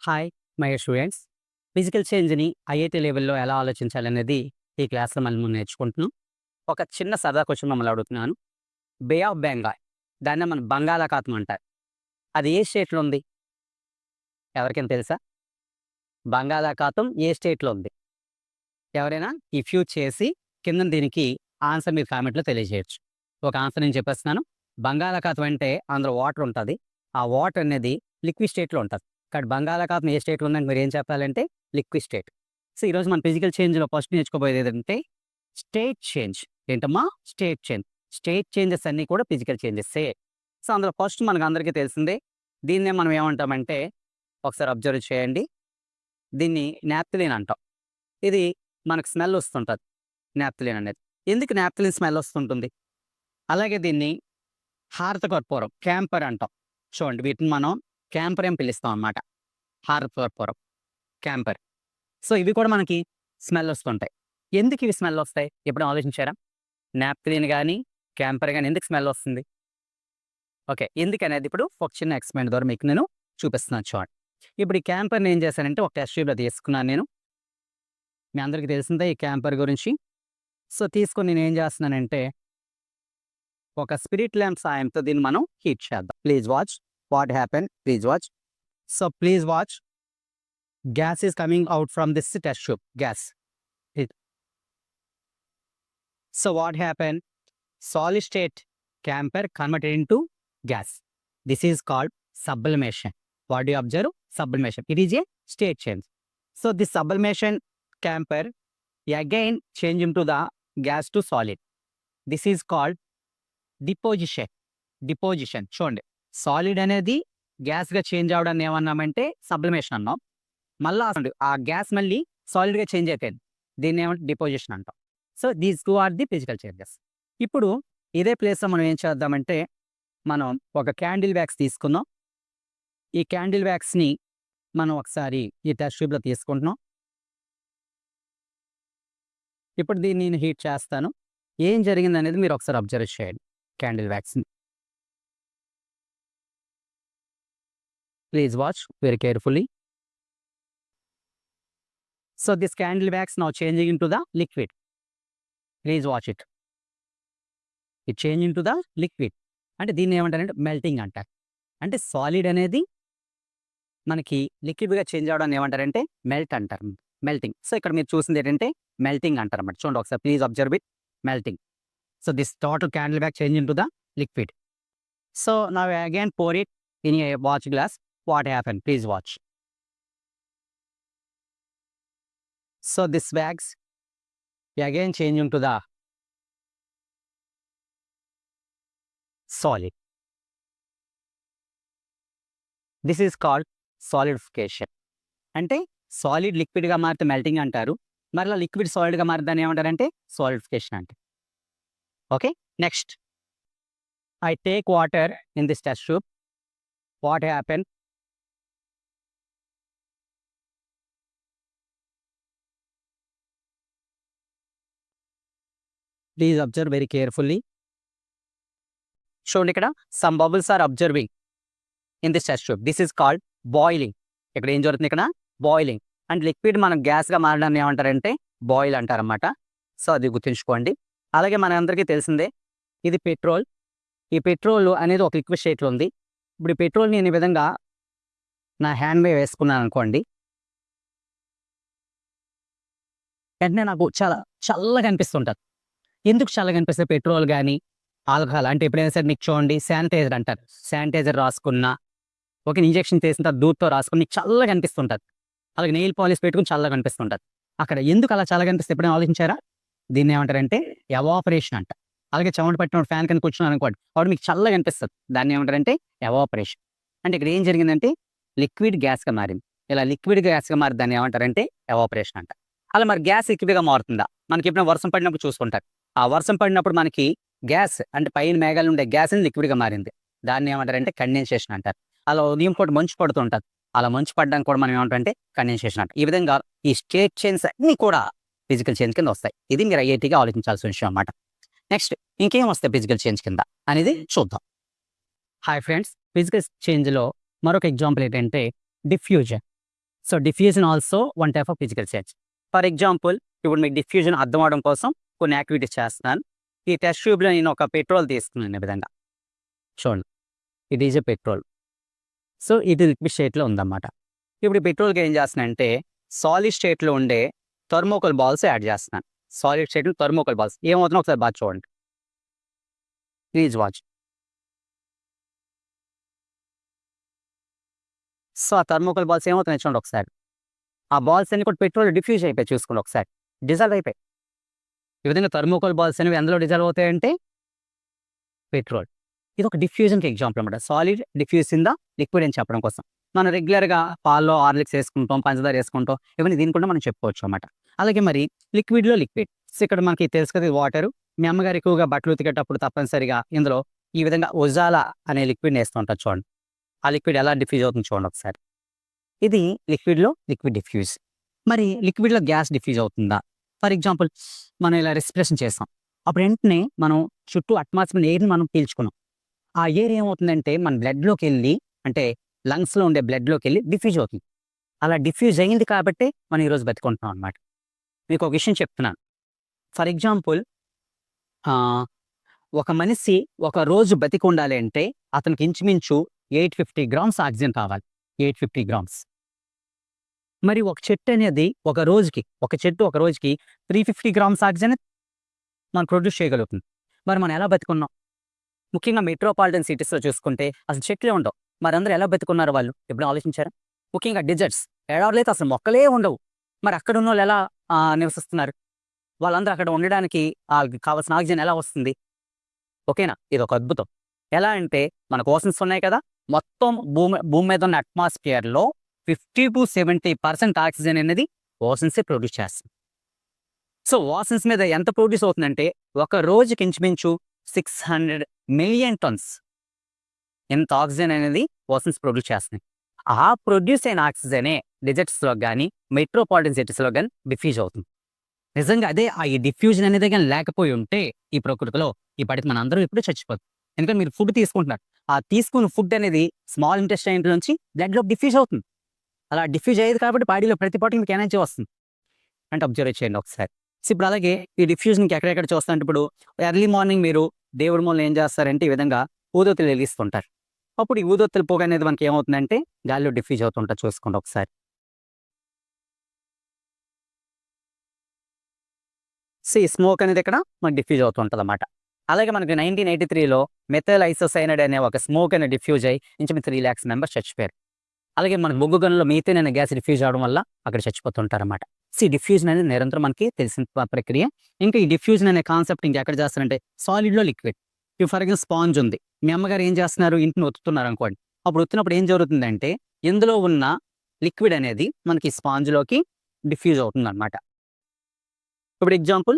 Hi my students. Physical చేంజ్ని IIT లెవెల్లో ఎలా ఆలోచించాలనేది ఈ క్లాస్లో మనం నేర్చుకుంటున్నాం. ఒక చిన్న సరదా క్వశ్చన్ మిమ్మల్ని అడుగుతున్నాను. బే ఆఫ్ బెంగాల్, దాన్ని మనం బంగాళాఖాతం అంటారు. అది ఏ స్టేట్లో ఉంది? ఎవరికైనా తెలుసా? బంగాళాఖాతం ఏ స్టేట్లో ఉంది? ఎవరైనా ఈ ఫ్యూ చేసి కింద దీనికి ఆన్సర్ మీరు కామెంట్లో తెలియజేయచ్చు. ఒక ఆన్సర్ నేను చెప్పేస్తున్నాను. బంగాళాఖాతం అంటే అందులో వాటర్ ఉంటుంది. ఆ వాటర్ అనేది లిక్విడ్ స్టేట్లో ఉంటుంది. కానీ బంగాళాఖాతం ఏ స్టేట్లో ఉందని మీరు ఏం చెప్పాలంటే లిక్విడ్ స్టేట్. సో ఈరోజు మన ఫిజికల్ చేంజ్లో ఫస్ట్ నేర్చుకోబోయేది ఏంటంటే స్టేట్ చేంజ్. ఏంటమ్మా? State change. స్టేట్ చేంజెస్ అన్నీ కూడా ఫిజికల్ చేంజెస్సే. సో అందులో ఫస్ట్ మనకు అందరికీ తెలిసిందే. దీన్నే మనం ఏమంటామంటే, ఒకసారి అబ్జర్వ్ చేయండి, దీన్ని నాప్థలిన్ అంటాం. ఇది మనకు స్మెల్ వస్తుంటుంది, నాప్థలిన్ అనేది. ఎందుకు నాప్థలిన్ స్మెల్ వస్తుంటుంది? అలాగే దీన్ని హారత కర్పూరం, క్యాంపర్ అంటాం. చూడండి, వీటిని మనం క్యాంపర్ అని పిలుస్తాం అన్నమాట. హారత కర్పూరం, క్యాంపర్. సో ఇవి కూడా మనకి స్మెల్ వస్తుంటాయి. ఎందుకు ఇవి స్మెల్ వస్తాయి? ఎప్పుడు ఆలోచించారా? నాప్థలిన్ కానీ క్యాంపర్ కానీ ఎందుకు స్మెల్ వస్తుంది? ఓకే, ఎందుకనేది ఇప్పుడు ఒక చిన్న ఎక్స్పెరిమెంట్ ద్వారా మీకు నేను చూపిస్తున్నాను. చూడండి, ఇప్పుడు ఈ క్యాంపర్ని ఏం చేశానంటే ఒక టెస్ట్ ట్యూబ్లో తీసుకున్నాను నేను. మీ అందరికీ తెలిసిందే ఈ క్యాంపర్ గురించి. సో తీసుకొని నేను ఏం చేస్తున్నానంటే ఒక స్పిరిట్ ల్యాంప్ సాయంతో దీన్ని మనం హీట్ చేద్దాం. Please watch what happen. Please watch. So please watch. Gas is coming out from this test tube. Gas. So what happened? Solid state camphor converted into gas. This is called sublimation. What do you observe? Sublimation. It is a state change. So this sublimation camphor again change into the gas to solid. This is called deposition. Deposition. చూడండి, solid అనేది గ్యాస్గా change అవడాన్ని ఏమన్నామంటే sublimation అన్నాం. మళ్ళీ ఆ gas మళ్ళీ సాలిడ్గా change అయిపోయింది. దీన్ని ఏమంటే డిపోజిషన్ అంటాం. So these two are the physical changes. ఇప్పుడు ఇదే ప్లేస్లో మనం ఏం చేద్దామంటే, మనం ఒక క్యాండిల్ వ్యాక్స్ తీసుకుందాం. ఈ క్యాండిల్ వ్యాక్స్ని మనం ఒకసారి ఈ టెస్ట్ ట్యూబ్లో తీసుకుంటున్నాం. ఇప్పుడు దీన్ని నేను హీట్ చేస్తాను. ఏం జరిగింది అనేది మీరు ఒకసారి అబ్జర్వ్ చేయండి. క్యాండిల్ వ్యాక్స్ని please watch very carefully. So this candle wax now changing into the liquid. Please watch it. It change into the liquid. అంటే దీన్ని ఏమంటారంటే మెల్టింగ్ అంటారు. అంటే సాలిడ్ అనేది మనకి లిక్విడ్గా చేంజ్ అవడాన్ని ఏమంటారంటే మెల్ట్ అంటారు. మెల్టింగ్. సో ఇక్కడ మీరు చూసింది ఏంటంటే మెల్టింగ్ అంటారు అన్నమాట. చూడండి ఒకసారి, please observe it. Melting. So this total candle back change into the liquid. So నా again pour it in a watch glass. What happened? Please watch. So this wax again change into the solid. This is called solidification. అంటే solid లిక్విడ్గా మారితే melting అంటారు. మరలా liquid సాలిడ్గా మారిద్దాన్ని ఏమంటారంటే solidification అంటారు. Okay, next I take water in this test tube. What happened? Please observe very carefully. చూడండి, ఇక్కడ some bubbles are observing in this test tube. This is called boiling. ఇక్కడ ఏం జరుగుతుంది? ఇక్కడ బాయిలింగ్. అండ్ లిక్విడ్ మనం గ్యాస్గా మారడాన్ని ఏమంటారంటే boil అంటారన్నమాట. So అది గుర్తుంచుకోండి. అలాగే మన అందరికీ తెలిసిందే, ఇది పెట్రోల్. ఈ పెట్రోల్ అనేది ఒక లిక్విడ్ స్టేట్లో ఉంది. ఇప్పుడు ఈ పెట్రోల్ నేను ఈ విధంగా నా హ్యాండ్ మీద వేసుకున్నాను అనుకోండి, వెంటనే నాకు చాలా చల్లగా అనిపిస్తుంటుంది. ఎందుకు చల్లగా అనిపిస్తుంది? పెట్రోల్ కానీ ఆల్కహాల్ అంటే ఎప్పుడైనా సరే మీకు చూడండి, శానిటైజర్ అంటారు. శానిటైజర్ రాసుకున్నా, ఒక ఇంజెక్షన్ చేసిన తర్వాత దూత్తో రాసుకుని నీకు చల్లగా అనిపిస్తుంటుంది. అలాగే నెయిల్ పాలిష్ పెట్టుకుని చల్లగా అనిపిస్తుంటుంది. అక్కడ ఎందుకు అలా చల్లగా అనిపిస్తే ఎప్పుడైనా ఆలోచించారా? దీన్ని ఏమంటారంటే ఎవాపరేషన్ అంట. అలాగే చెమట పట్టిన ఫ్యాన్ కింద కూర్చున్నాను అనుకోండి, వాడు మీకు చల్లగా అనిపిస్తుంది. దాన్ని ఏమంటారంటే ఎవాపరేషన్. అంటే ఇక్కడ ఏం జరిగిందంటే లిక్విడ్ గ్యాస్గా మారింది. ఇలా లిక్విడ్ గ్యాస్గా మారి దాన్ని ఏమంటారంటే ఎవాపరేషన్ అంట. అలా మరి గ్యాస్ లిక్విడ్గా మారుతుందా? మనకి ఎప్పుడైనా వర్షం పడినప్పుడు చూసుకుంటారు. ఆ వర్షం పడినప్పుడు మనకి గ్యాస్ అంటే పైన మేఘాలు ఉండే గ్యాస్ లిక్విడ్గా మారింది. దాన్ని ఏమంటారంటే కండెన్సేషన్ అంటారు. అలా ఉదయం పూట మంచు పడుతుంటుంది. అలా మంచు పడడానికి కూడా మనం ఏమంటారంటే కండెన్సేషన్ అంటారు. ఈ విధంగా ఈ స్టేట్ చేంజ్ అన్నీ కూడా ఫిజికల్ చేంజ్ కింద వస్తాయి. ఇది మీరు ఐఐటీగా ఆలోచించాల్సిన విషయం అన్నమాట. నెక్స్ట్ ఇంకేం వస్తాయి ఫిజికల్ చేంజ్ కింద అనేది చూద్దాం. హాయ్ ఫ్రెండ్స్, ఫిజికల్ చేంజ్లో మరొక ఎగ్జాంపుల్ ఏంటంటే diffusion. So diffusion also one type of physical change. For example ఇప్పుడు మీకు డిఫ్యూజన్ అర్థం అవడం కోసం కొన్ని యాక్టివిటీస్ చేస్తున్నాను. ఈ టెస్ట్ ట్యూబ్లో నేను ఒక పెట్రోల్ తీసుకున్నాను ఈ విధంగా. చూడండి, ఇది ఈజ్ పెట్రోల్. సో ఇది లిక్విడ్ స్టేట్లో ఉందన్నమాట. ఇప్పుడు పెట్రోల్కి ఏం చేస్తున్నానంటే సాలిడ్ స్టేట్లో ఉండే థర్మోకోల్ బాల్స్ యాడ్ చేస్తున్నాను. సాలిడ్ స్టేట్లో థర్మోకోల్ బాల్స్ ఏమవుతుందో ఒకసారి బాగా చూడండి. Please watch. సో ఆ థర్మోకోల్ బాల్స్ ఏమవుతున్నాయి చూడండి ఒకసారి. ఆ బాల్స్ అన్ని కూడా పెట్రోల్ డిఫ్యూజ్ అయిపోయి చూసుకోండి ఒకసారి, డిజాల్వ్ అయిపోయి. ఈ విధంగా థర్మోకోల్ బాల్స్ అనేవి ఎందులో డిజాల్వ్ అవుతాయంటే పెట్రోల్. ఇది ఒక డిఫ్యూజన్కి ఎగ్జాంపుల్ అనమాట. Solid diffuse in the liquid అని చెప్పడం కోసం మనం రెగ్యులర్గా పాల్లో హార్లిక్స్ వేసుకుంటాం, పంచదార వేసుకుంటాం, ఇవన్నీ దీని కూడా మనం చెప్పుకోవచ్చు అనమాట. అలాగే మరి లిక్విడ్లో లిక్విడ్. సో ఇక్కడ మనకి తెలుసు కదా వాటర్. మీ అమ్మగారు ఎక్కువగా బట్టలు ఉతికేటప్పుడు తప్పనిసరిగా ఇందులో ఈ విధంగా ఉజాలా అనే లిక్విడ్ని వేస్తూ ఉంటారు చూడండి. ఆ లిక్విడ్ ఎలా డిఫ్యూజ్ అవుతుంది చూడండి ఒకసారి. ఇది లిక్విడ్లో లిక్విడ్ డిఫ్యూజ్. మరి లిక్విడ్లో గ్యాస్ డిఫ్యూజ్ అవుతుందా? ఫర్ ఎగ్జాంపుల్ మనం ఇలా రెస్పిరేషన్ చేస్తాం, అప్పుడు వెంటనే మనం చుట్టూ అట్మాస్ఫియర్ ఎయిర్ని మనం పీల్చుకున్నాం. ఆ ఎయిర్ ఏమవుతుందంటే మన బ్లడ్లోకి వెళ్ళి, అంటే లంగ్స్లో ఉండే బ్లడ్లోకి వెళ్ళి డిఫ్యూజ్ అవుతుంది. అలా డిఫ్యూజ్ అయింది కాబట్టి మనం ఈరోజు బతుకుంటున్నాం అనమాట. మీకు ఒక విషయం చెప్తున్నాను. ఫర్ ఎగ్జాంపుల్ ఒక మనిషి ఒక రోజు బతికి ఉండాలి అంటే అతనికి ఇంచుమించు 850 గ్రామ్స్ ఆక్సిజన్ కావాలి. 850 గ్రామ్స్. మరి ఒక చెట్టు అనేది ఒక చెట్టు ఒక రోజుకి 350 గ్రామ్స్ ఆక్సిజన్ మనం ప్రొడ్యూస్ చేయగలుగుతుంది. మరి మనం ఎలా బతుకున్నాం? ముఖ్యంగా మెట్రోపాలిటన్ సిటీస్లో చూసుకుంటే అసలు చెట్లే ఉండవు. మరి అందరూ ఎలా బతుకున్నారు వాళ్ళు ఎప్పుడు ఆలోచించారా? ముఖ్యంగా డిజర్ట్స్, ఎడారులు అయితే అసలు మొక్కలే ఉండవు. మరి అక్కడ ఉన్న వాళ్ళు ఎలా నివసిస్తున్నారు? వాళ్ళందరూ అక్కడ ఉండడానికి కావాల్సిన ఆక్సిజన్ ఎలా వస్తుంది? ఓకేనా? ఇది ఒక అద్భుతం. ఎలా అంటే మనకు ఓషన్స్ ఉన్నాయి కదా, మొత్తం భూమి మీద ఉన్న అట్మాస్ఫియర్లో 50 to 70% ఆక్సిజన్ అనేది ఓషన్సే ప్రొడ్యూస్ చేస్తుంది. సో ఓషన్స్ మీద ఎంత ప్రొడ్యూస్ అవుతుందంటే ఒక రోజుకి ఇంచుమించు 600 మిలియన్ టన్స్ ఎంత ఆక్సిజన్ అనేది ఓషన్స్ ప్రొడ్యూస్ చేస్తున్నాయి. ఆ ప్రొడ్యూస్ అయిన ఆక్సిజనే డిజర్ట్స్లో కానీ మెట్రోపాలిటన్ సిటీస్లో కానీ డిఫ్యూజ్ అవుతుంది. నిజంగా అదే ఈ డిఫ్యూజన్ అనేది కానీ లేకపోయి ఉంటే ఈ ప్రకృతిలో ఈ పాటికి మన అందరూ ఎప్పుడూ చచ్చిపోతుంది. ఎందుకంటే మీరు ఫుడ్ తీసుకుంటున్నారు, ఆ తీసుకున్న ఫుడ్ అనేది స్మాల్ ఇంటెస్టైన్ నుంచి బ్లడ్లో డిఫ్యూజ్ అవుతుంది. అలా డిఫ్యూజ్ అయ్యేది కాబట్టి బాడీలో ప్రతి పాటికి మీకు ఎనర్జీ వస్తుంది. అంటే అబ్జర్వ్ చేయండి ఒకసారి. సో ఇప్పుడు అలాగే ఈ డిఫ్యూజన్కి ఎక్కడెక్కడ చూస్తారంటే ఇప్పుడు ఎర్లీ మార్నింగ్ మీరు దేవుడి మూలన ఏం చేస్తారంటే ఈ విధంగా ఊదొత్తులు వెలిగిస్తుంటారు. అప్పుడు ఈ ఊదొత్తుల పొగ అనేది మనకి ఏమవుతుందంటే గాలిలో డిఫ్యూజ్ అవుతుంటారు. చూసుకోండి ఒకసారి. సో ఈ స్మోక్ అనేది ఇక్కడ మనకి డిఫ్యూజ్ అవుతుంటుంది అన్నమాట. అలాగే మనకి 1983లో మెథైల్ ఐసోసైనైడ్ అనే ఒక స్మోక్ అనేది డిఫ్యూజ్ అయ్యి ఇంచుమించు 3 lakhs మెంబర్స్ చచ్చిపోయారు. అలాగే మన బొగ్గు గనుల్లో మీథేన్ అనే గ్యాస్ డిఫ్యూజ్ అవడం వల్ల అక్కడ చచ్చిపోతుంటారన్నమాట. సో ఈ డిఫ్యూజన్ అనేది నిరంతరం మనకి తెలిసిన ప్రక్రియ. ఇంకా ఈ డిఫ్యూజన్ అనే కాన్సెప్ట్ ఇంకెక్కడ చేస్తారంటే సాలిడ్లో లిక్విడ్. ఇప్పుడు ఫర్ ఎగ్జాంపుల్ స్పాంజ్ ఉంది, మీ అమ్మగారు ఏం చేస్తున్నారు, ఇంటిని ఒత్తుతున్నారు అనుకోండి. అప్పుడు ఒత్తినప్పుడు ఏం జరుగుతుందంటే ఇందులో ఉన్న లిక్విడ్ అనేది మనకి స్పాంజ్లోకి డిఫ్యూజ్ అవుతుంది అనమాట. ఇప్పుడు ఎగ్జాంపుల్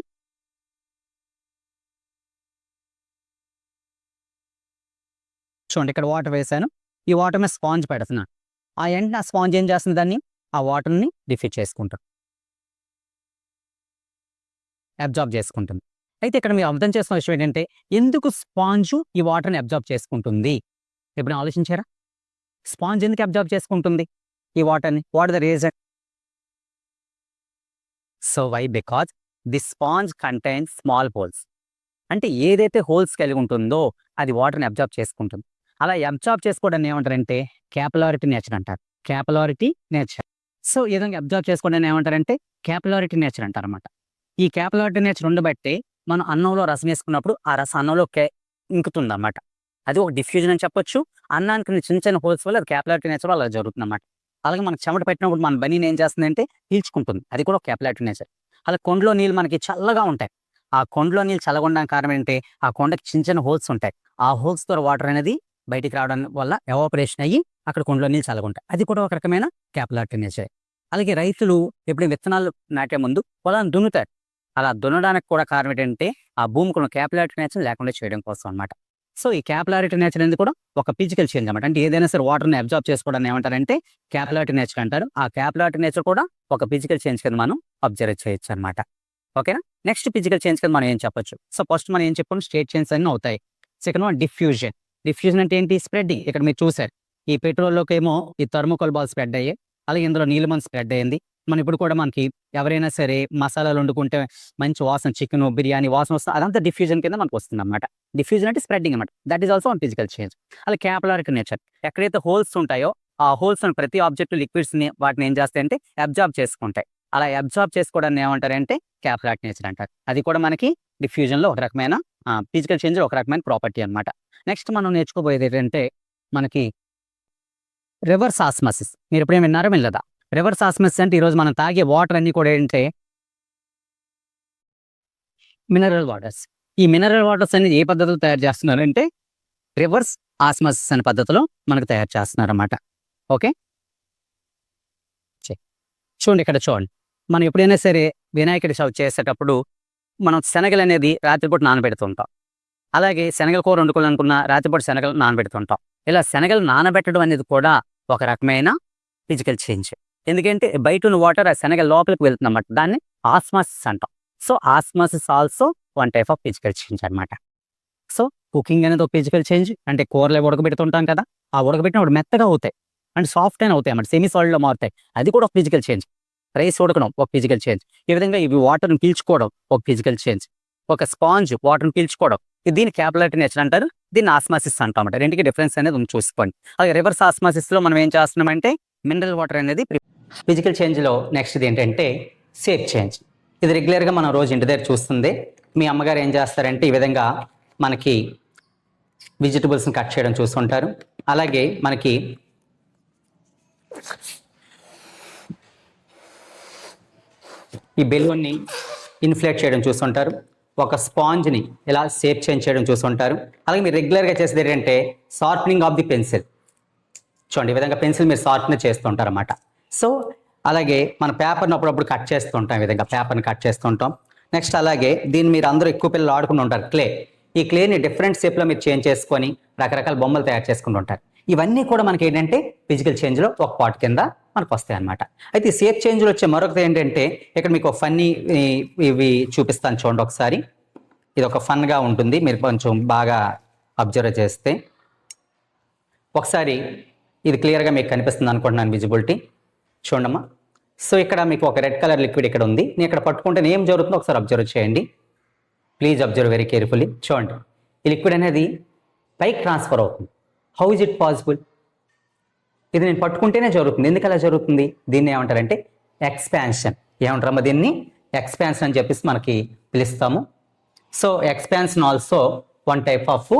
చూడండి, ఇక్కడ వాటర్ వేసాను, ఈ వాటర్ మీద స్పాంజ్ పెడుతున్నాను. ఆ ఎండ్ ఆ స్పాంజ్ ఏం చేస్తుంది, దాన్ని ఆ వాటర్ని డిఫ్యూజ్ చేసుకుంటాం, అబ్జార్బ్ చేసుకుంటుంది. అయితే ఇక్కడ మీరు అర్థం చేసుకున్న విషయం ఏంటంటే ఎందుకు స్పాంజు ఈ వాటర్ని అబ్జార్బ్ చేసుకుంటుంది? ఎప్పుడు ఆలోచించారా? స్పాంజ్ ఎందుకు అబ్జార్బ్ చేసుకుంటుంది ఈ వాటర్ని? What the reason? So why? Because the sponge contains small holes. అంటే ఏదైతే హోల్స్ కలిగి ఉంటుందో అది వాటర్ని అబ్జార్బ్ చేసుకుంటుంది. అలా అబ్జార్బ్ చేసుకోవడాన్ని ఏమంటారంటే క్యాపిలారిటీ నేచర్ అంటారు. Capillarity nature. సో ఈ విధంగా అబ్జార్బ్ చేసుకోవడాన్ని ఏమంటారంటే క్యాపిలారిటీ నేచర్ అంటారు అనమాట. ఈ క్యాపిలారిటీ నేచర్ ఉండబట్టే మనం అన్నంలో రసం వేసుకున్నప్పుడు ఆ రసం అన్నంలో ఇంకుతుంది అన్నమాట. అది ఒక డిఫ్యూజన్ అని చెప్పొచ్చు. అన్నానికి చిన్న చిన్న హోల్స్ వల్ల అది క్యాపిలారిటీ నేచర్ అలా జరుగుతుంది అన్నమాట. అలాగే మనకు చెమట పెట్టినప్పుడు మన బనీని ఏం చేస్తుందంటే పీల్చుకుంటుంది, అది కూడా క్యాపిలారిటీ నేచర్. అలా కొండలో నీళ్ళు మనకి చల్లగా ఉంటాయి. ఆ కొండలో నీళ్ళు చల్లగా ఉండడానికి కారణం ఏంటంటే ఆ కొండకి చిన్న చిన్న హోల్స్ ఉంటాయి. ఆ హోల్స్ ద్వారా వాటర్ అనేది బయటికి రావడం వల్ల ఎవాపరేషన్ అయ్యి అక్కడ కొండలో నీళ్ళు చల్లగా ఉంటాయి. అది కూడా ఒక రకమైన క్యాపిలారిటీ నేచర్. అలాగే రైతులు ఎప్పుడు విత్తనాలు నాటే ముందు పొలాన్ని దున్నుతారు. అలా దున్నడానికి కూడా కారణం ఏంటంటే ఆ భూమికి ఉన్న క్యాపిలారిటీ నేచర్ లేకుండా చేయడం కోసం అనమాట. సో ఈ క్యాపిలారిటీ నేచర్ అనేది కూడా ఒక ఫిజికల్ చేంజ్ అనమాట. అంటే ఏదైనా సరే వాటర్ని అబ్జార్బ్ చేసుకోవడానికి ఏమంటారంటే క్యాపిలారిటీ నేచర్ అంటారు. ఆ క్యాపిలారిటీ నేచర్ కూడా ఒక ఫిజికల్ చేంజ్ కింద మనం అబ్జర్వ్ చేయొచ్చు అనమాట. ఓకేనా? నెక్స్ట్ ఫిజికల్ చేంజ్ కింద మనం ఏం చెప్పొచ్చు? సో ఫస్ట్ మనం ఏం చెప్పాము, స్టేట్ చేంజ్ అన్నీ అవుతాయి. Second one diffusion. డిఫ్యూజన్ అంటే ఏంటి? స్ప్రెడ్డింగ్. ఇక్కడ మీరు చూసారు, ఈ పెట్రోల్లోకి ఏమో ఈ థర్మోకోల్ బాల్ స్ప్రెడ్ అయ్యాయి, అలాగే ఇందులో నీళ్ళు మన స్ప్రెడ్ అయింది. మనం ఇప్పుడు కూడా మనకి ఎవరైనా సరే మసాలాలు వండుకుంటే మంచి వాసన చికెను, బిర్యానీ వాసన వస్తుంది. అదంతా డిఫ్యూజన్ కింద మనకు వస్తుందన్నమాట. డిఫ్యూజన్ అంటే స్ప్రెడ్డింగ్ అనమాట. That is also one physical change. అలా క్యాపిలరీ నేచర్. ఎక్కడైతే హోల్స్ ఉంటాయో ఆ హోల్స్ ప్రతి ఆబ్జెక్ట్ లిక్విడ్స్‌ని వాటిని ఏం చేస్తాయంటే అబ్జార్బ్ చేసుకుంటాయి. అలా అబ్జార్బ్ చేసుకోవడాన్ని ఏమంటారంటే క్యాపిలరీ నేచర్ అంటారు. అది కూడా మనకి డిఫ్యూజన్‌లో ఒక రకమైన ఫిజికల్ చేంజ్‌లో ఒక రకమైన ప్రాపర్టీ అనమాట. నెక్స్ట్ మనం నేర్చుకోబోయేది ఏంటంటే మనకి రివర్స్ ఆస్మాసిస్. మీరు ఎప్పుడైనా విన్నారా వినలేదా? రివర్స్ ఆస్మాసిస్ అంటే ఈరోజు మనం తాగే వాటర్ అన్నీ కూడా ఏంటంటే మినరల్ వాటర్స్. ఈ మినరల్ వాటర్స్ అనేది ఏ పద్ధతిలో తయారు చేస్తున్నారంటే రివర్స్ ఆస్మాసిస్ అనే పద్ధతిలో మనకు తయారు చేస్తున్నారన్నమాట. ఓకే. చూడండి ఇక్కడ చూడండి. మనం ఎప్పుడైనా సరే వినాయకుడి చవితి చేసేటప్పుడు మనం శనగలనేది రాత్రిపూట నానబెడుతుంటాం. అలాగే శనగల కూర వండుకోవాలనుకున్న రాత్రిపూట శనగలు నానబెడుతుంటాం. ఇలా శనగలు నానబెట్టడం అనేది కూడా ఒక రకమైన ఫిజికల్ చేంజ్. ఎందుకంటే బయట ఉన్న వాటర్ ఆ శనగల లోపలికి వెళ్తుందన్నమాట. దాన్ని ఆస్మాసిస్ అంటాం. So osmosis also one type of physical change అనమాట. సో కుకింగ్ అనేది ఒక ఫిజికల్ చేంజ్. అంటే కూరలు ఉడకబెడుతుంటాం కదా, ఆ ఉడకబెట్టినప్పుడు మెత్తగా అవుతాయి అంటే సాఫ్ట్ అయినా అవుతాయి అన్నమాట. సెమీ సాలిడ్లో మారుతాయి. అది కూడా ఒక ఫిజికల్ చేంజ్. రైస్ ఉడకడం ఒక ఫిజికల్ చేంజ్. ఈ విధంగా ఇవి వాటర్ని పీల్చుకోవడం ఒక ఫిజికల్ చేంజ్. ఒక స్పాంజ్ వాటర్ని పీల్చుకోవడం, దీన్ని క్యాపిలరీ నేచర్ అంటారు. దీన్ని ఆస్మాసిస్ అంటాం అన్నమాట. రెండుకి డిఫరెన్స్ అనేది ఉంది చూసుకోండి. అలాగే రివర్స్ ఆస్మాసిస్లో మనం ఏం చేస్తున్నామంటే మినరల్ వాటర్ అనేది ఫిజికల్ చేంజ్లో నెక్స్ట్ ఏంటంటే షేప్ చేంజ్. ఇది రెగ్యులర్గా మనం రోజు ఇంటి దగ్గర చూస్తుంది. మీ అమ్మగారు ఏం చేస్తారంటే ఈ విధంగా మనకి వెజిటబుల్స్ని కట్ చేయడం చూస్తుంటారు. అలాగే మనకి ఈ బెలూన్ని ఇన్ఫ్లేట్ చేయడం చూస్తుంటారు. ఒక స్పాంజ్ని ఇలా షేప్ చేంజ్ చేయడం చూస్తుంటారు. అలాగే మీరు రెగ్యులర్గా చేసేది ఏంటంటే షార్పనింగ్ ఆఫ్ ది పెన్సిల్. చూడండి ఈ విధంగా పెన్సిల్ మీరు షార్ప్ని చేస్తుంటారు అన్నమాట. సో అలాగే మన పేపర్ని అప్పుడప్పుడు కట్ చేస్తుంటాం. ఈ విధంగా పేపర్ని కట్ చేస్తుంటాం. నెక్స్ట్ అలాగే దీన్ని మీరు అందరూ ఎక్కువ పిల్లలు ఆడుకుని ఉంటారు క్లే. ఈ క్లేని డిఫరెంట్ షేప్లో మీరు చేంజ్ చేసుకొని రకరకాల బొమ్మలు తయారు చేసుకుంటూ ఉంటారు. ఇవన్నీ కూడా మనకి ఏంటంటే ఫిజికల్ చేంజ్లో ఒక పార్ట్ కింద మనకు వస్తాయి అన్నమాట. అయితే ఈ షేప్ చేంజ్లో వచ్చే మరొకటి ఏంటంటే ఇక్కడ మీకు ఫన్నీ ఇవి చూపిస్తాను చూడండి ఒకసారి. ఇది ఒక ఫన్గా ఉంటుంది, మీరు కొంచెం బాగా అబ్జర్వ్ చేస్తే. ఒకసారి ఇది క్లియర్గా మీకు కనిపిస్తుంది అనుకుంటున్నాను విజిబిలిటీ. చూడమ్మా. సో ఇక్కడ మీకు ఒక రెడ్ కలర్ లిక్విడ్ ఇక్కడ ఉంది. నేను ఇక్కడ పట్టుకుంటే ఏం జరుగుతుందో ఒకసారి అబ్జర్వ్ చేయండి. Please observe very carefully. చూడండి ఈ లిక్విడ్ అనేది పైకి ట్రాన్స్ఫర్ అవుతుంది. How is it possible? ఇది నేను పట్టుకుంటేనే జరుగుతుంది. ఎందుకు అలా జరుగుతుంది? దీన్ని ఏమంటారంటే ఎక్స్పాన్షన్. ఏమంటారమ్మా దీన్ని? ఎక్స్పాన్షన్ అని చెప్పేసి మనకి పిలుస్తాము. So expansion also one type of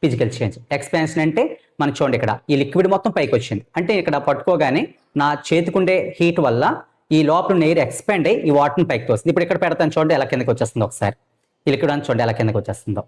physical change. Expansion అంటే మనం చూడండి ఇక్కడ ఈ లిక్విడ్ మొత్తం పైకి వచ్చింది. అంటే ఇక్కడ పట్టుకోగానే నా చేతికుండే హీట్ వల్ల ఈ లోపల ఎయిర్ ఎక్స్పాండ్ అయ్యి ఈ వాటర్ని పైకి వస్తుంది. ఇప్పుడు ఇక్కడ పెడతాను చూడండి ఎలా కిందకి వచ్చేస్తుందో ఒకసారి. ఈ లిక్విడ్ అని చూడండి ఎలా కిందకి వచ్చేస్తుందో.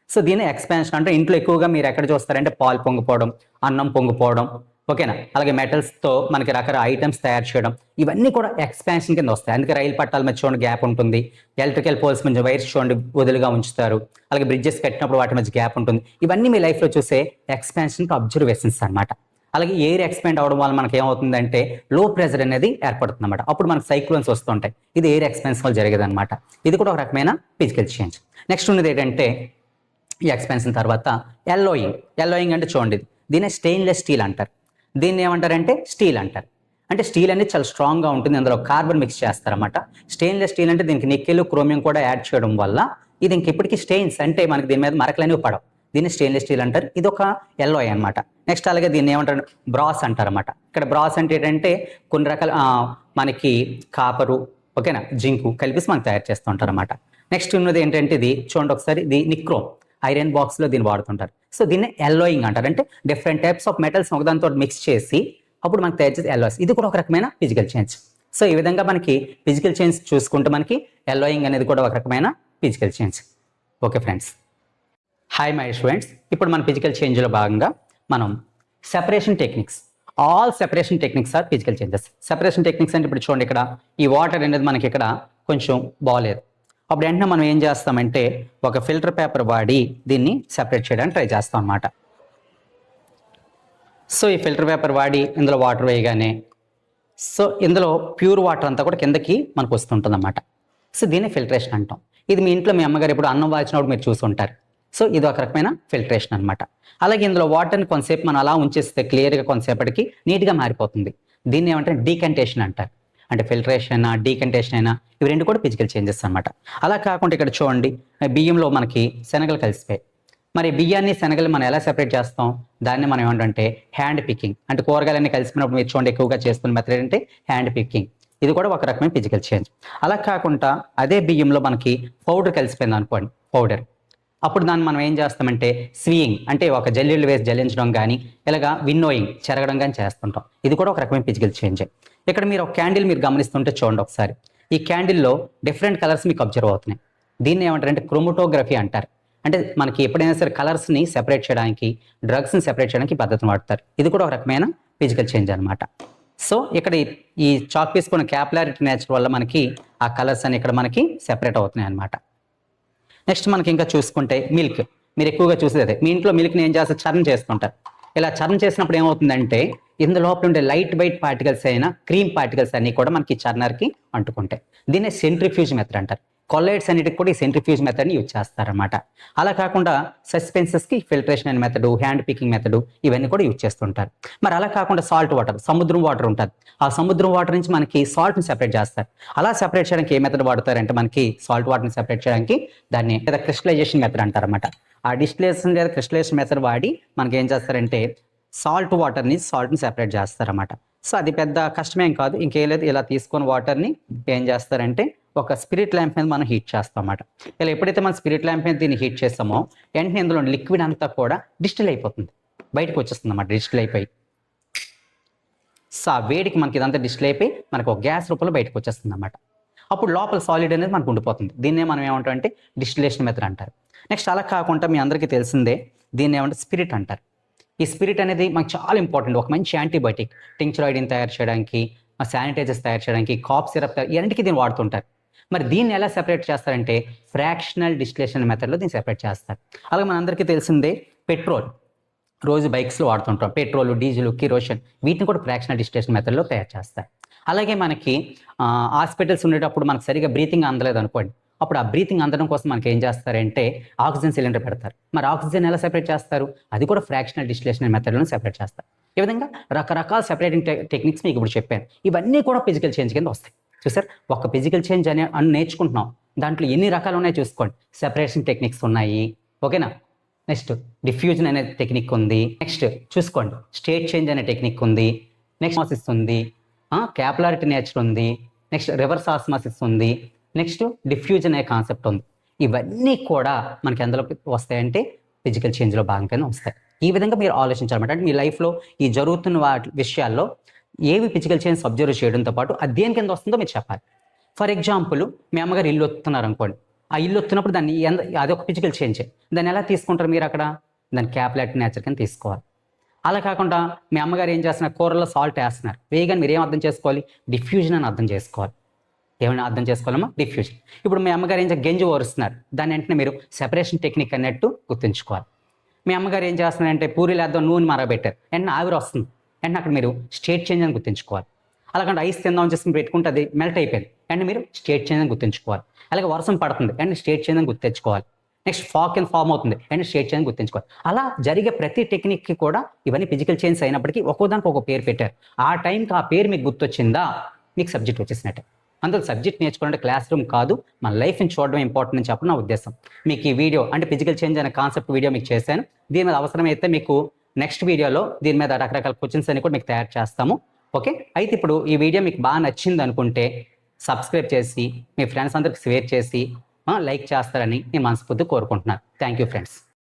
సో దీన్ని ఎక్స్పాన్షన్ అంటే ఇంట్లో ఎక్కువగా మీరు ఎక్కడ చూస్తారంటే పాలు పొంగిపోవడం, అన్నం పొంగిపోవడం, ఓకేనా. అలాగే మెటల్స్తో మనకి రకరకాల ఐటమ్స్ తయారు చేయడం, ఇవన్నీ కూడా ఎక్స్పాన్షన్ కింద వస్తాయి. అందుకే రైలు పట్టాల మధ్య చూడండి గ్యాప్ ఉంటుంది. ఎలక్ట్రికల్ పోల్స్ మధ్య వైర్స్ చూడండి వదులుగా ఉంచుతారు. అలాగే బ్రిడ్జెస్ కట్టినప్పుడు వాటి మధ్య గ్యాప్ ఉంటుంది. ఇవన్నీ మీ లైఫ్లో చూసే ఎక్స్పాన్షన్కి అబ్జర్వేషన్స్ అనమాట. అలాగే ఎయిర్ ఎక్స్పాండ్ అవడం వల్ల మనకి ఏమవుతుందంటే లో ప్రెజర్ అనేది ఏర్పడుతుంది అనమాట. అప్పుడు మనకు సైక్లోన్స్ వస్తుంటాయి. ఇది ఎయిర్ ఎక్స్పాన్షన్ వల్ల జరిగేది అనమాట. ఇది కూడా ఒక రకమైన ఫిజికల్ చేంజ్. నెక్స్ట్ ఉన్నది ఏంటంటే ఈ ఎక్స్పాన్షన్ తర్వాత ఎల్లోయింగ్. ఎల్లోయింగ్ అంటే చూడండి దీన్ని స్టెయిన్లెస్ స్టీల్ అంటారు. దీన్ని ఏమంటారంటే స్టీల్ అంటారు. అంటే స్టీల్ అనేది చాలా స్ట్రాంగ్గా ఉంటుంది. అందులో కార్బన్ మిక్స్ చేస్తారన్నమాట. స్టెయిన్లెస్ స్టీల్ అంటే దీనికి నికెల్, క్రోమియం కూడా యాడ్ చేయడం వల్ల ఇది ఇంకెప్పటికీ స్టెయిన్స్ అంటే మనకి దీని మీద మరకలనేవి పడవు. దీన్ని స్టెయిన్లెస్ స్టీల్ అంటారు. ఇది ఒక ఎల్లోయ్ అనమాట. నెక్స్ట్ అలాగే దీన్ని ఏమంటారు బ్రాస్ అంటారన్నమాట. ఇక్కడ బ్రాస్ అంటే ఏంటంటే కొన్ని రకాల మనకి కాపరు, ఓకేనా, జింకు కలిపేసి మనకు తయారు చేస్తూ ఉంటారు అనమాట. నెక్స్ట్ ఉన్నది ఏంటంటే ఇది చూడండి ఒకసారి, ఇది నిక్రోమ్ ఐరన్ బాక్స్లో దీన్ని వాడుతుంటారు. సో దీన్ని ఎల్లోయింగ్ అంటారు. అంటే డిఫరెంట్ టైప్స్ ఆఫ్ మెటల్స్ ఒకదానితో మిక్స్ చేసి అప్పుడు మనకు తయారు చేసే ఎల్లోయిస్. ఇది కూడా ఒక రకమైన ఫిజికల్ చేంజ్. సో ఈ విధంగా మనకి ఫిజికల్ చేంజ్ చూసుకుంటే మనకి ఎల్లోయింగ్ అనేది కూడా ఒక రకమైన physical change. Okay friends, hi my students. ఇప్పుడు మన ఫిజికల్ చేంజ్లో భాగంగా మనం separation techniques, all separation techniques are physical changes. Separation techniques అంటే ఇప్పుడు చూడండి ఇక్కడ ఈ వాటర్ అనేది మనకి ఇక్కడ కొంచెం బాగలేదు. అప్పుడు వెంటనే మనం ఏం చేస్తామంటే ఒక ఫిల్టర్ పేపర్ వాడి దీన్ని సెపరేట్ చేయడానికి ట్రై చేస్తాం అన్నమాట. సో ఈ ఫిల్టర్ పేపర్ వాడి ఇందులో వాటర్ వేయగానే సో ఇందులో ప్యూర్ వాటర్ అంతా కూడా కిందకి మనకు వస్తుంటుంది అన్నమాట. సో దీన్ని ఫిల్టరేషన్ అంటాం. ఇది మీ ఇంట్లో మీ అమ్మగారు ఇప్పుడు అన్నం వాచినప్పుడు మీరు చూస్తుంటారు. సో ఇది ఒక రకమైన ఫిల్టరేషన్ అనమాట. అలాగే ఇందులో వాటర్ని కొంతసేపు మనం అలా ఉంచేస్తే క్లియర్గా కొంతసేపటికి నీట్గా మారిపోతుంది. దీన్ని ఏమంటారు డీకంటేషన్ అంటారు. అంటే ఫిల్టరేషన్ అయినా డీకంటేషన్ అయినా ఇవి రెండు కూడా ఫిజికల్ చేంజెస్ అనమాట. అలా కాకుండా ఇక్కడ చూడండి, బియ్యంలో మనకి శనగలు కలిసిపోయాయి. మరి బియ్యాన్ని శనగలు మనం ఎలా సెపరేట్ చేస్తాం? దాన్ని మనం ఏమంటే హ్యాండ్ పికింగ్. అంటే కూరగాయలన్నీ కలిసిపోయినప్పుడు మీరు చూడండి ఎక్కువగా చేస్తున్న మెథడ్ ఏంటంటే హ్యాండ్ పికింగ్. ఇది కూడా ఒక రకమైన ఫిజికల్ చేంజ్. అలా కాకుండా అదే బియ్యంలో మనకి పౌడర్ కలిసిపోయింది అనుకోండి, పౌడర్. అప్పుడు దాన్ని మనం ఏం చేస్తామంటే స్వీయింగ్, అంటే ఒక జల్లెళ్ళు వేసి జల్లించడం కానీ ఇలాగా విన్నోయింగ్ చెరగడం కానీ చేస్తుంటాం. ఇది కూడా ఒక రకమైన ఫిజికల్ చేంజ్. ఇక్కడ మీరు ఒక క్యాండిల్ మీరు గమనిస్తుంటే చూడండి ఒకసారి. ఈ క్యాండిల్లో డిఫరెంట్ కలర్స్ మీకు అబ్జర్వ్ అవుతున్నాయి. దీన్ని ఏమంటారంటే క్రోమటోగ్రఫీ అంటారు. అంటే మనకి ఎప్పుడైనా సరే కలర్స్ని సెపరేట్ చేయడానికి, డ్రగ్స్ని సెపరేట్ చేయడానికి ఈ పద్ధతిని వాడతారు. ఇది కూడా ఒక రకమైన ఫిజికల్ చేంజ్ అనమాట. సో ఇక్కడ ఈ చాక్ తీసుకున్న క్యాపిలారిటీ నేచర్ వల్ల మనకి ఆ కలర్స్ అని ఇక్కడ మనకి సెపరేట్ అవుతున్నాయి అనమాట. నెక్స్ట్ మనకి ఇంకా చూసుకుంటే మిల్క్. మీరు ఎక్కువగా చూసేది అదే. మీ ఇంట్లో మిల్క్ని ఏం చేస్తారు? చర్న్ చేస్తుంటారు. ఇలా చర్న్ చేసినప్పుడు ఏమవుతుందంటే ఇందు లోపల ఉండే లైట్ వెయిట్ పార్టికల్స్ అయినా క్రీమ్ పార్టికల్స్ అన్ని కూడా మనకి చర్నర్కి అంటుకుంటాయి. దీన్నే సెంట్రిఫ్యూజ్ మెథడ్ అంటారు. కొల్లైడ్స్ అన్నిటికి కూడా ఈ సెంట్రిఫ్యూజ్ మెథడ్ని యూజ్ చేస్తారన్నమాట. అలా కాకుండా సస్పెన్సెస్కి ఫిల్టరేషన్ అనే మెథడ్, హ్యాండ్ పికింగ్ మెథడ్ ఇవన్నీ కూడా యూజ్ చేస్తుంటారు. మరి అలా కాకుండా సాల్ట్ వాటర్, సముద్రం వాటర్ ఉంటుంది. ఆ సముద్రం వాటర్ నుంచి మనకి సాల్ట్ని సెపరేట్ చేస్తారు. అలా సెపరేట్ చేయడానికి ఏ మెథడ్ వాడతారంటే మనకి సాల్ట్ వాటర్ని సెపరేట్ చేయడానికి దాన్ని లేదా క్రిస్టలైజేషన్ మెథడ్ అంటారన్నమాట. ఆ డిస్టిలేషన్ లేదా క్రిస్టలైజేషన్ మెథడ్ వాడి మనకి ఏం చేస్తారంటే సాల్ట్ని సెపరేట్ చేస్తారన్నమాట. సో అది పెద్ద కష్టమేం కాదు, ఇంకేం లేదు. ఇలా తీసుకొని వాటర్ని ఏం చేస్తారంటే ఒక స్పిరిట్ ల్యాంప్ మీద మనం హీట్ చేస్తాం అన్నమాట. ఇలా ఎప్పుడైతే మనం స్పిరిట్ ల్యాంప్ మీద దీన్ని హీట్ చేస్తామో వెంటనే ఇందులో లిక్విడ్ అంతా కూడా డిస్టిల్ అయిపోతుంది, బయటకు వచ్చేస్తుంది అన్నమాట. డిస్టిల్ అయిపోయి సో ఆ వేడికి మనకి ఇదంతా డిస్టిల్ అయిపోయి మనకు ఒక గ్యాస్ రూపంలో బయటకు వచ్చేస్తుంది అన్నమాట. అప్పుడు లోపల సాలిడ్ అనేది మనకు ఉండిపోతుంది. దీన్నే మనం ఏమంటాం అంటే డిస్టిలేషన్ మెథడ్ అంటారు. నెక్స్ట్ అలా కాకుండా మీ అందరికీ తెలిసిందే దీన్ని ఏమంటే స్పిరిట్ అంటారు. ఈ స్పిరిట్ అనేది మనకు చాలా ఇంపార్టెంట్. ఒక మంచి యాంటీబయాటిక్, టింక్చరాయిడ్ని తయారు చేయడానికి, శానిటైజర్స్ తయారు చేయడానికి, కాఫ్ సిరప్ ఇవన్నిటికీ దీన్ని వాడుతుంటారు. మరి దీన్ని ఎలా సెపరేట్ చేస్తారంటే ఫ్రాక్షనల్ డిస్టిలేషన్ మెథడ్లో దీన్ని సెపరేట్ చేస్తారు. అలాగే మనందరికీ తెలిసిందే పెట్రోల్, రోజు బైక్స్లో వాడుతుంటాం. పెట్రోల్, డీజిల్, కిరోసిన్ వీటిని కూడా ఫ్రాక్షనల్ డిస్టిలేషన్ మెథడ్లో తయారు చేస్తారు. అలాగే మనకి హాస్పిటల్స్ ఉండేటప్పుడు మనకు సరిగా బ్రీతింగ్ అందలేదు అనుకోండి, అప్పుడు ఆ బ్రీతింగ్ అందడం కోసం మనకి ఏం చేస్తారంటే ఆక్సిజన్ సిలిండర్ పెడతారు. మరి ఆక్సిజన్ ఎలా సెపరేట్ చేస్తారు? అది కూడా ఫ్రాక్షనల్ డిస్టిలేషన్ మెథడ్లో సెపరేట్ చేస్తారు. ఈ విధంగా రకరకాల సెపరేటింగ్ టెక్నిక్స్ మీకు ఇప్పుడు చెప్పాను. ఇవన్నీ కూడా ఫిజికల్ చేంజ్ కింద వస్తాయి. చూసారు, ఒక ఫిజికల్ చేంజ్ అని నేర్చుకుంటున్నాం. దాంట్లో ఎన్ని రకాలు ఉన్నాయో చూసుకోండి. సెపరేషన్ టెక్నిక్స్ ఉన్నాయి, ఓకేనా. నెక్స్ట్ డిఫ్యూజన్ అనే టెక్నిక్ ఉంది. నెక్స్ట్ చూసుకోండి స్టేట్ చేంజ్ అనే టెక్నిక్ ఉంది. నెక్స్ట్ ఆస్మాసిస్ ఉంది, క్యాపిలారిటీ నేచర్ ఉంది, నెక్స్ట్ రివర్స్ ఆస్మాసిస్ ఉంది, నెక్స్ట్ డిఫ్యూజన్ అనే కాన్సెప్ట్ ఉంది. ఇవన్నీ కూడా మనకి ఎందులో వస్తాయంటే ఫిజికల్ చేంజ్లో భాగంగానే వస్తాయి. ఈ విధంగా మీరు ఆలోచించాలన్నమాట. అంటే మీ లైఫ్లో ఈ జరుగుతున్న విషయాల్లో ఏవి ఫిజికల్ చేంజ్ అబ్జర్వ్ చేయడంతో పాటు అది దేని కింద వస్తుందో మీరు చెప్పాలి. ఫర్ ఎగ్జాంపుల్ మీ అమ్మగారు ఇల్లు వస్తున్నారు అనుకోండి, ఆ ఇల్లు వస్తున్నప్పుడు దాన్ని అదొక ఫిజికల్ చేంజ్. దాన్ని ఎలా తీసుకుంటారు మీరు? అక్కడ దాన్ని క్యాపిలారిటీ నేచర్ కింద తీసుకోవాలి. అలా కాకుండా మీ అమ్మగారు ఏం చేస్తున్నారు, కూరలో సాల్ట్ వేస్తున్నారు, వేయగానే మీరు ఏం అర్థం చేసుకోవాలి? డిఫ్యూజన్ అని అర్థం చేసుకోవాలి. ఏమైనా అర్థం చేసుకోవాలమ్మా? డిఫ్యూజన్. ఇప్పుడు మీ అమ్మగారు ఏం గంజి ఓరుస్తున్నారు, దాన్ని వెంటనే మీరు సెపరేషన్ టెక్నిక్ అన్నట్టు గుర్తుంచుకోవాలి. మీ అమ్మగారు ఏం చేస్తున్నారంటే పూరీలు వేద్దాం నూనె మరగబెట్టారు, వెంటనే ఆవిరి వస్తుంది, వెంటనే అక్కడ మీరు స్టేట్ చేంజ్ అని గుర్తుంచుకోవాలి. అలాగంటే ఐస్ తిందాం చేసుకుని పెట్టుకుంటే అది మెల్ట్ అయిపోయింది, వెంటనే మీరు స్టేట్ చేంజ్ అని గుర్తుంచుకోవాలి. అలాగే వర్షం పడుతుంది, వెంటనే స్టేట్ చేంజ్ అని గుర్తించుకోవాలి. నెక్స్ట్ ఫాగ్ అండ్ ఫామ్ అవుతుంది, వెంటనే స్టేట్ చేంజ్ గుర్తుంచుకోవాలి. అలా జరిగే ప్రతి టెక్నిక్కి కూడా ఇవన్నీ ఫిజికల్ చేంజ్ అయినప్పటికీ ఒక్కోదానికి ఒక పేరు పెట్టారు. ఆ టైంకి ఆ పేరు మీకు గుర్తొచ్చిందా, మీకు సబ్జెక్ట్ వచ్చేసినట్టే. అందులో సబ్జెక్ట్ నేర్చుకోవాలంటే క్లాస్ రూమ్ కాదు, మన లైఫ్ని చూడడం ఇంపార్టెంట్ అని చెప్పడం నా ఉద్దేశం. మీకు ఈ వీడియో అంటే ఫిజికల్ చేంజ్ అనే కాన్సెప్ట్ వీడియో మీకు చేశాను. దీని మీద అవసరమైతే మీకు నెక్స్ట్ వీడియోలో దీని మీద రకరకాల క్వశ్చన్స్ అన్ని కూడా మీకు తయారు చేస్తాము. ఓకే, అయితే ఇప్పుడు ఈ వీడియో మీకు బాగా నచ్చింది అనుకుంటే సబ్స్క్రైబ్ చేసి మీ ఫ్రెండ్స్ అందరికి షేర్ చేసి లైక్ చేస్తారని నేను మనస్ఫూర్తిగా కోరుకుంటున్నాను. Thank you friends.